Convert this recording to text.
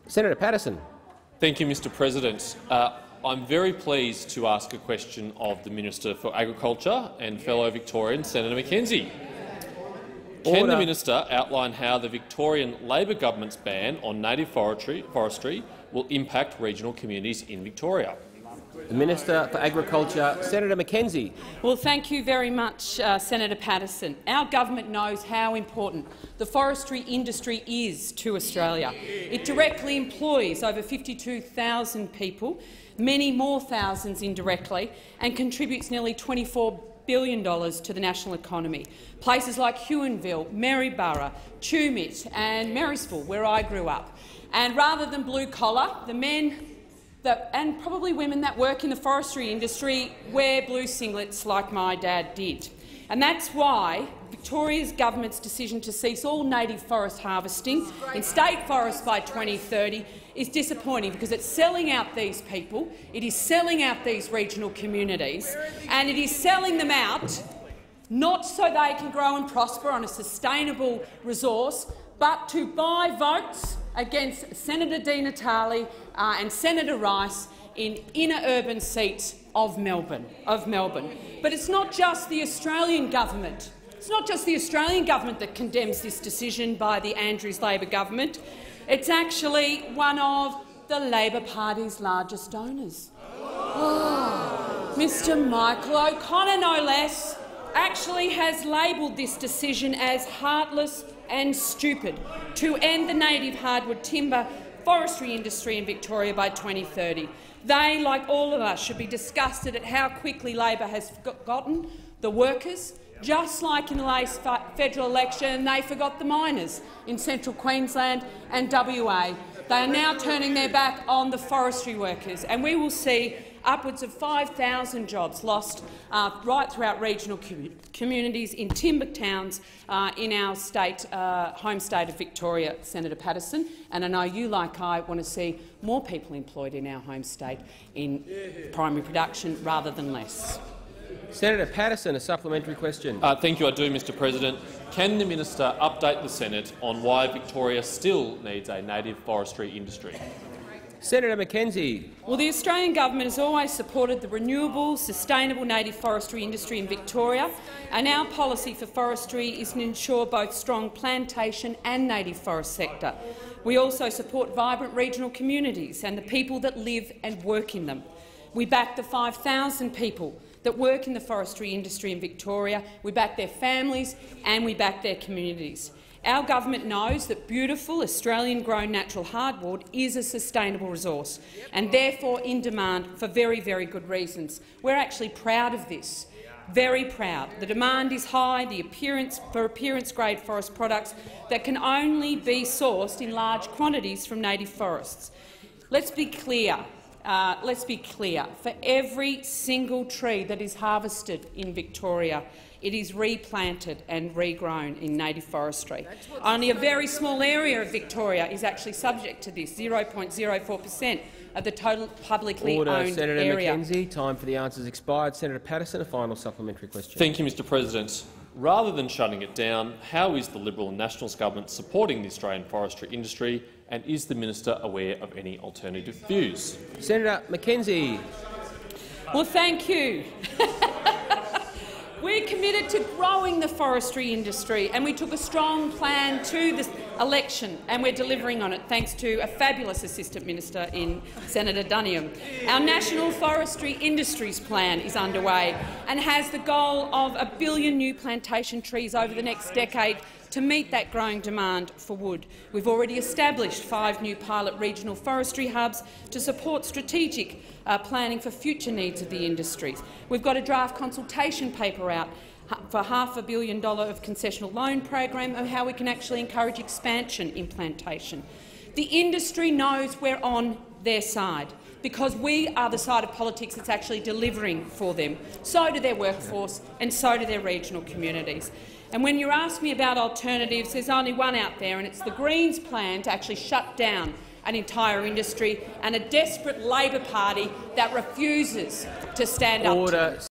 Senator Paterson. Thank you, Mr President. I'm very pleased to ask a question of the Minister for Agriculture and fellow Victorian Senator McKenzie. Can the minister outline how the Victorian Labor government's ban on native forestry will impact regional communities in Victoria? The Minister for Agriculture, Senator McKenzie. Well, thank you very much, Senator Paterson. Our government knows how important the forestry industry is to Australia. It directly employs over 52,000 people, many more thousands indirectly, and contributes nearly $24 billion to the national economy. Places like Huonville, Maryborough, Tumut and Marysville, where I grew up. And rather than blue-collar, the men and probably women that work in the forestry industry wear blue singlets like my dad did. And that's why Victoria's government's decision to cease all native forest harvesting in state forests by 2030 is disappointing, because it's selling out these people, it is selling out these regional communities, and it is selling them out not so they can grow and prosper on a sustainable resource, but to buy votes against Senator Di Natale and Senator Rice in inner urban seats of Melbourne. But it's not just the Australian government. It's not just the Australian government that condemns this decision by the Andrews Labor government. It's actually one of the Labor Party's largest donors. Mr Michael O'Connor, no less, actually has labelled this decision as heartless and stupid to end the native hardwood timber forestry industry in Victoria by 2030. They, like all of us, should be disgusted at how quickly Labor has forgotten the workers. Just like in the last federal election, they forgot the miners in central Queensland and WA. They are now turning their back on the forestry workers, and we will see upwards of 5,000 jobs lost right throughout regional communities in timber towns in our home state of Victoria, Senator Paterson. And I know you, like I, want to see more people employed in our home state in primary production rather than less. Senator Paterson, a supplementary question. Thank you. I do, Mr President. Can the minister update the Senate on why Victoria still needs a native forestry industry? Senator McKenzie. Well, the Australian government has always supported the renewable, sustainable native forestry industry in Victoria, and our policy for forestry is to ensure both strong plantation and native forest sector. We also support vibrant regional communities and the people that live and work in them. We back the 5,000 people that work in the forestry industry in Victoria. We back their families and we back their communities. Our government knows that beautiful Australian-grown natural hardwood is a sustainable resource and therefore in demand for very, very good reasons. We're actually proud of this, very proud. The demand is high for appearance-grade forest products that can only be sourced in large quantities from native forests. Let's be clear. For every single tree that is harvested in Victoria, it is replanted and regrown in native forestry. Only a very small area of Victoria is actually subject to this, 0.04% of the total publicly owned Senator area. McKenzie, time for the answers expired. Senator Paterson, a final supplementary question. Thank you, Mr President. Rather than shutting it down, how is the Liberal and Nationals government supporting the Australian forestry industry, and is the minister aware of any alternative views? Senator McKenzie. Well, thank you. We're committed to growing the forestry industry, and we took a strong plan to this election, and we're delivering on it thanks to a fabulous Assistant Minister in Senator Duniam. Our National Forestry Industries Plan is underway and has the goal of 1 billion new plantation trees over the next decade to meet that growing demand for wood. We've already established 5 new pilot regional forestry hubs to support strategic planning for future needs of the industries. We've got a draft consultation paper out for $500 million of concessional loan program of how we can actually encourage expansion in plantation. The industry knows we're on their side because we are the side of politics that's actually delivering for them. So do their workforce and so do their regional communities. And when you ask me about alternatives, there's only one out there, and it's the Greens' plan to actually shut down an entire industry and a desperate Labor Party that refuses to stand up to it.